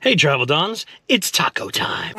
Hey Travel Dons, it's taco time.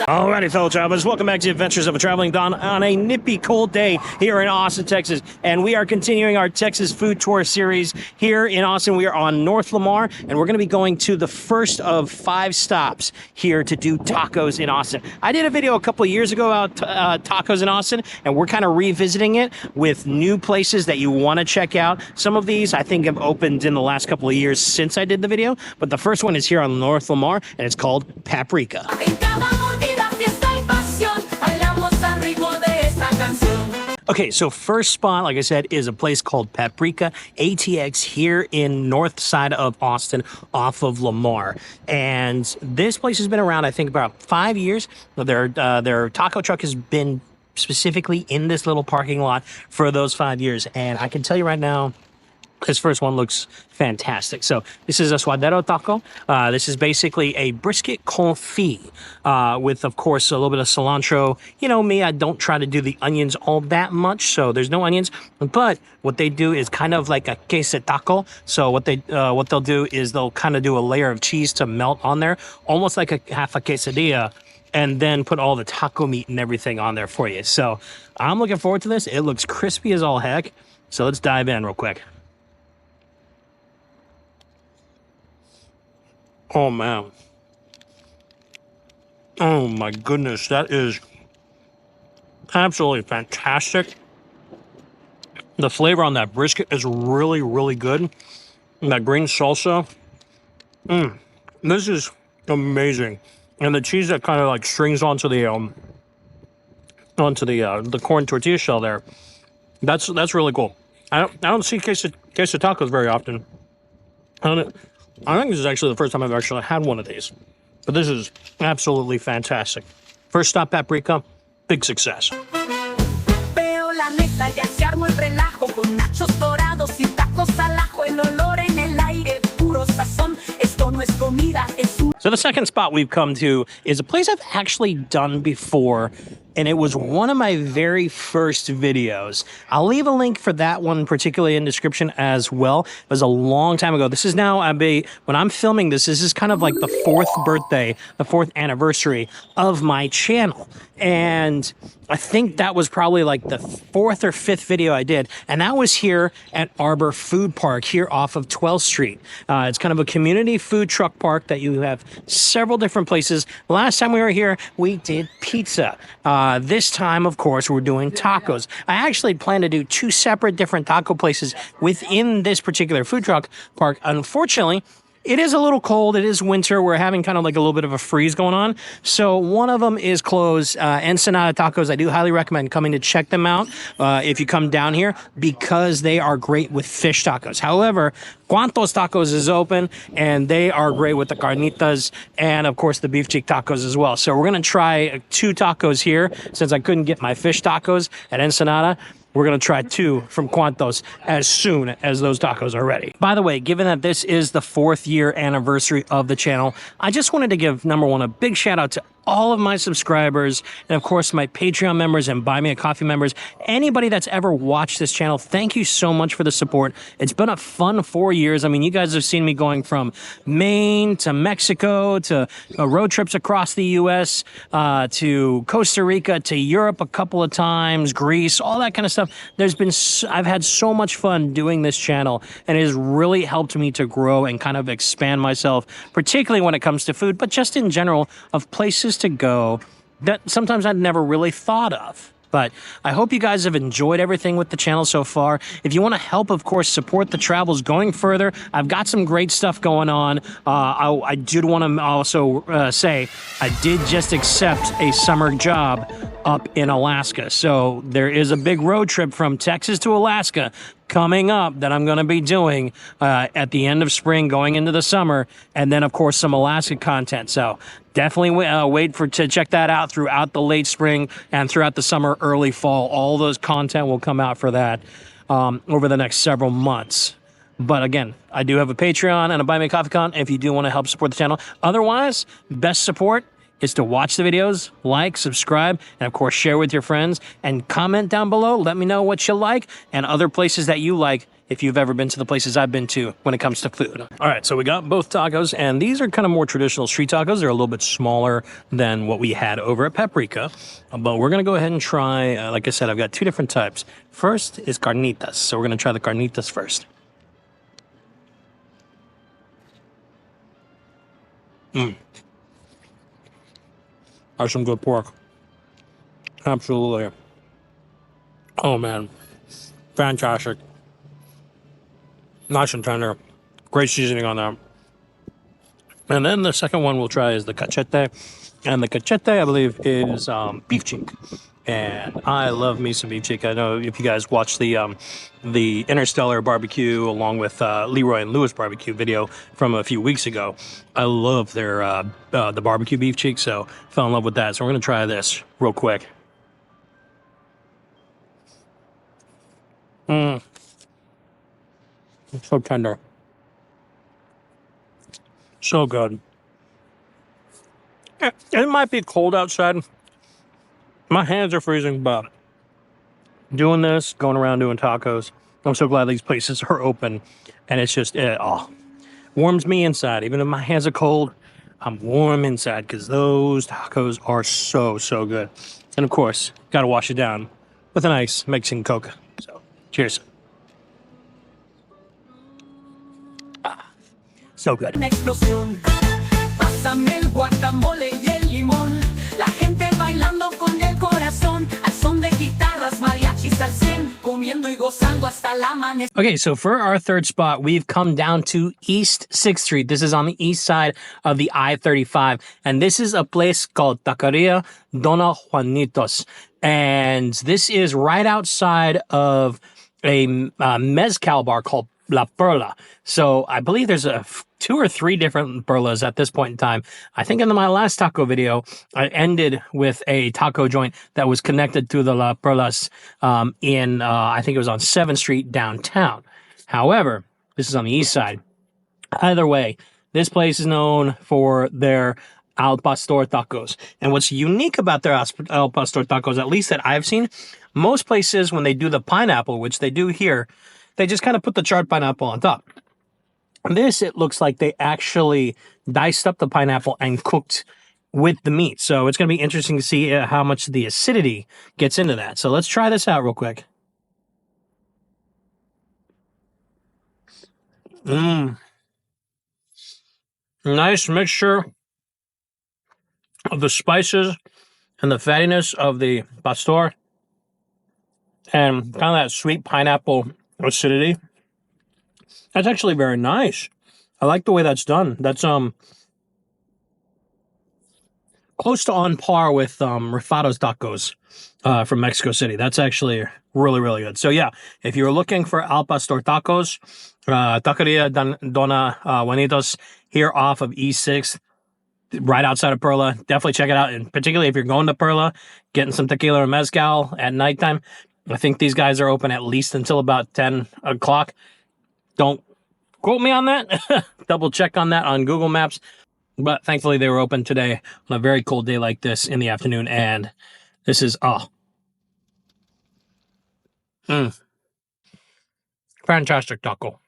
Alrighty, fellow travelers, welcome back to Adventures of a Traveling Don on a nippy cold day here in Austin, Texas. And we are continuing our Texas food tour series here in Austin. We are on North Lamar, and we're going to be going to the first of 5 stops here to do tacos in Austin. I did a video a couple of years ago about tacos in Austin, and we're kind of revisiting it with new places that you want to check out. Some of these I think have opened in the last couple of years since I did the video, but the first one is here on North Lamar, and it's called Paprika. Okay, so first spot, like I said, is a place called Paprika ATX here in north side of Austin off of Lamar. And this place has been around, I think, about 5 years. Their taco truck has been specifically in this little parking lot for those 5 years. And I can tell you right now, this first one looks fantastic. So this is a suadero taco. This is basically a brisket confit with, of course, a little bit of cilantro. You know me, I don't try to do the onions all that much, so there's no onions. But what they do is kind of like a queso taco. So what they'll do is they'll kind of do a layer of cheese to melt on there, almost like a half a quesadilla, and then put all the taco meat and everything on there for you. So I'm looking forward to this. It looks crispy as all heck. So let's dive in real quick. Oh, man. Oh, my goodness. That is absolutely fantastic. The flavor on that brisket is really, really good. And that green salsa. This is amazing. And the cheese that kind of like strings onto the corn tortilla shell there. That's really cool. I don't see queso tacos very often. I think this is actually the first time I've actually had one of these. But this is absolutely fantastic. First stop, Paprika, big success. So the second spot we've come to is a place I've actually done before, and it was one of my very first videos. I'll leave a link for that one particularly in the description as well. It was a long time ago. This is now, when I'm filming this is kind of like the 4th birthday, the 4th anniversary of my channel. And I think that was probably like the 4th or 5th video I did. And that was here at Arbor Food Park here off of 12th Street. It's kind of a community food truck park that you have several different places. Last time we were here, we did pizza. This time, of course, we're doing tacos. I actually plan to do 2 separate different taco places within this particular food truck park. Unfortunately, it is a little cold. It is winter. We're having kind of like a little bit of a freeze going on. So one of them is closed. Ensenada Tacos. I do highly recommend coming to check them out if you come down here because they are great with fish tacos. However, Juanitas Tacos is open and they are great with the carnitas and of course the beef cheek tacos as well. So we're going to try 2 tacos here since I couldn't get my fish tacos at Ensenada. We're going to try 2 from Juanitas as soon as those tacos are ready. By the way, given that this is the 4th year anniversary of the channel, I just wanted to give, number one, a big shout out to all of my subscribers and of course my Patreon members and Buy Me a Coffee members. Anybody that's ever watched this channel, thank you so much for the support. It's been a fun 4 years. I mean, you guys have seen me going from Maine to Mexico to road trips across the US to Costa Rica to Europe a couple of times, Greece, all that kind of stuff. I've had so much fun doing this channel, and it has really helped me to grow and kind of expand myself, particularly when it comes to food, but just in general of places to go that sometimes I'd never really thought of. But I hope you guys have enjoyed everything with the channel so far. If you want to help, of course, support the travels going further, I've got some great stuff going on. I did want to also say I did just accept a summer job up in Alaska. So there is a big road trip from Texas to Alaska coming up that I'm going to be doing at the end of spring going into the summer, and then of course some Alaska content. So definitely wait to check that out throughout the late spring and throughout the summer, early fall. All those content will come out for that over the next several months. But again, I do have a Patreon and a Buy Me a Coffee account if you do want to help support the channel. Otherwise, best support is to watch the videos, like, subscribe, and of course share with your friends, and comment down below. Let me know what you like and other places that you like if you've ever been to the places I've been to when it comes to food. All right, so we got both tacos, and these are kind of more traditional street tacos. They're a little bit smaller than what we had over at Paprika, but we're gonna go ahead and try, like I said, I've got two different types. First is carnitas, so we're gonna try the carnitas first. That's some good pork. Absolutely. Oh man, fantastic. Nice and tender. Great seasoning on that. And then the second one we'll try is the cachete. And the cachete, I believe, is beef cheek. And I love me some beef cheek. I know if you guys watched the Interstellar barbecue along with Leroy and Lewis barbecue video from a few weeks ago, I love their the barbecue beef cheek, so fell in love with that. So we're gonna try this real quick. It's so tender. So good. It might be cold outside. My hands are freezing, but doing this, going around doing tacos, I'm so glad these places are open. And it's just, warms me inside. Even if my hands are cold, I'm warm inside because those tacos are so, so good. And of course, got to wash it down with a nice Mexican Coke. So, cheers. So good. Pásame el guacamole y el limón. La gente bailando con el corazón. Al son de guitarras, mariachis al cien. Comiendo y gozando hasta la amanecer. Okay, so for our third spot, we've come down to East 6th Street. This is on the east side of the I-35. And this is a place called Taqueria Dona Juanitas. And this is right outside of a mezcal bar called La Perla. So I believe there's two or three different perlas at this point in time. I think in my last taco video, I ended with a taco joint that was connected to the La Perlas I think it was on 7th Street downtown. However, this is on the east side. Either way, this place is known for their al pastor tacos. And what's unique about their al pastor tacos, at least that I've seen, most places when they do the pineapple, which they do here, they just kind of put the charred pineapple on top. This, it looks like they actually diced up the pineapple and cooked with the meat. So it's going to be interesting to see how much the acidity gets into that. So let's try this out real quick. Nice mixture of the spices and the fattiness of the pastor and kind of that sweet pineapple acidity. That's actually very nice. I like the way that's done. That's close to on par with Rifado's tacos from Mexico City. That's actually really, really good. So yeah, if you're looking for al pastor tacos, Taqueria Dona Juanitas here off of East 6th, right outside of Perla, definitely check it out. And particularly if you're going to Perla, getting some tequila or mezcal at nighttime, I think these guys are open at least until about 10 o'clock. Don't quote me on that. Double check on that on Google Maps. But thankfully they were open today on a very cold day like this in the afternoon. And this is, fantastic taco.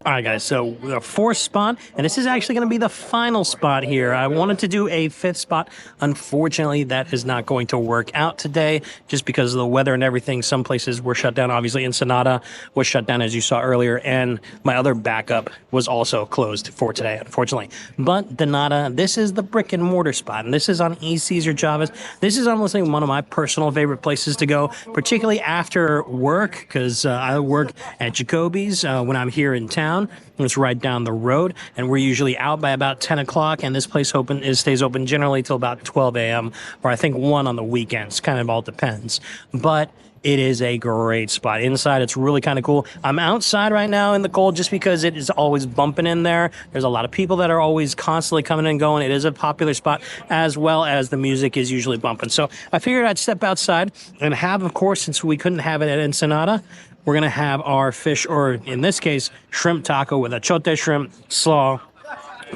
All right, guys, so the fourth spot, and this is actually going to be the final spot here. I wanted to do a fifth spot. Unfortunately, that is not going to work out today just because of the weather and everything. Some places were shut down. Obviously, Ensenada was shut down, as you saw earlier, and my other backup was also closed for today, unfortunately. But Dona, this is the brick and mortar spot, and this is on East Cesar Chavez. This is honestly one of my personal favorite places to go, particularly after work, because I work at Jacoby's when I'm here in town. It's right down the road, and we're usually out by about 10 o'clock, and this place stays open generally till about 12 a.m., or I think 1 on the weekends. Kind of all depends. But It is a great spot. Inside, it's really kind of cool. I'm outside right now in the cold just because it is always bumping in there. There's a lot of people that are always constantly coming and going. It is a popular spot, as well as the music is usually bumping. So I figured I'd step outside and have, of course, since we couldn't have it at Ensenada, we're going to have our fish, or in this case, shrimp taco with achote shrimp, slaw,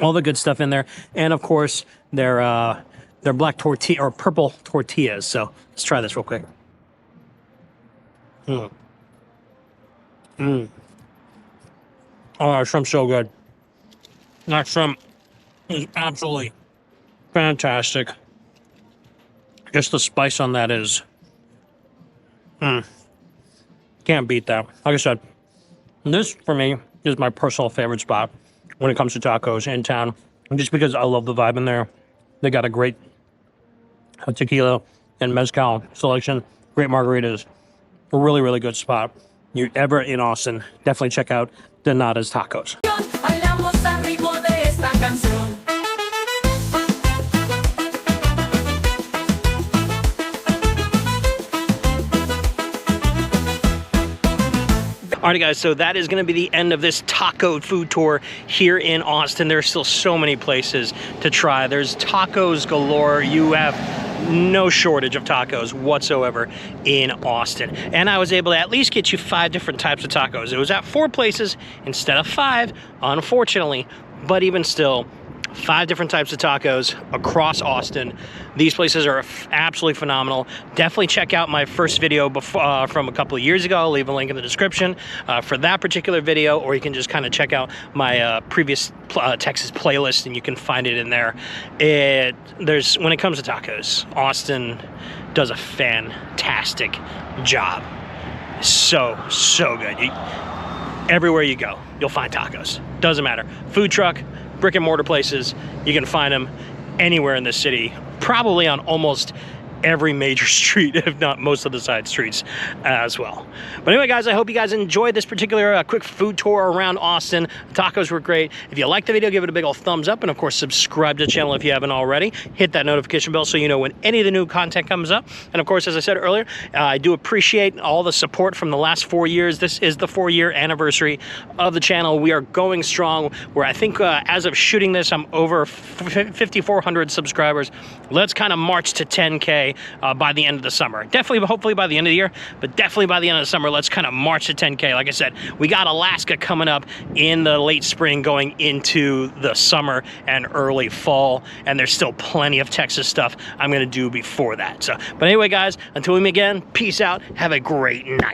all the good stuff in there. And, of course, their black tortilla, or purple tortillas. So let's try this real quick. Oh, that shrimp's so good. That shrimp is absolutely fantastic. Just the spice on that is... Can't beat that. Like I said, this, for me, is my personal favorite spot when it comes to tacos in town. And just because I love the vibe in there. They got a great tequila and mezcal selection. Great margaritas. A really, really good spot. You're ever in Austin, definitely check out Dona's Tacos. Alrighty guys, so that is going to be the end of this taco food tour here in Austin. There's still so many places to try. There's Tacos Galore. You have no shortage of tacos whatsoever in Austin. And I was able to at least get you 5 different types of tacos. It was at 4 places instead of 5, unfortunately, but even still, 5 different types of tacos across Austin. These places are absolutely phenomenal. Definitely check out my first video before, from a couple of years ago. I'll leave a link in the description for that particular video, or you can just kind of check out my previous Texas playlist and you can find it in there. When it comes to tacos, Austin does a fantastic job. So good. Everywhere you go, you'll find tacos. Doesn't matter. Food truck, brick and mortar places, you can find them anywhere in the city, probably on almost every major street, if not most of the side streets as well. But anyway, guys, I hope you guys enjoyed this particular quick food tour around Austin. The tacos were great. If you liked the video, give it a big old thumbs up, and of course, subscribe to the channel if you haven't already. Hit that notification bell so you know when any of the new content comes up. And of course, as I said earlier, I do appreciate all the support from the last 4 years. This is the 4-year anniversary of the channel. We are going strong. Where I think as of shooting this, I'm over 5,400 subscribers. Let's kind of march to 10K by the end of the summer. Definitely, hopefully by the end of the year, but definitely by the end of the summer, let's kind of march to 10K. Like I said, we got Alaska coming up in the late spring going into the summer and early fall, and there's still plenty of Texas stuff I'm going to do before that. So, but anyway, guys, until we meet again, peace out. Have a great night.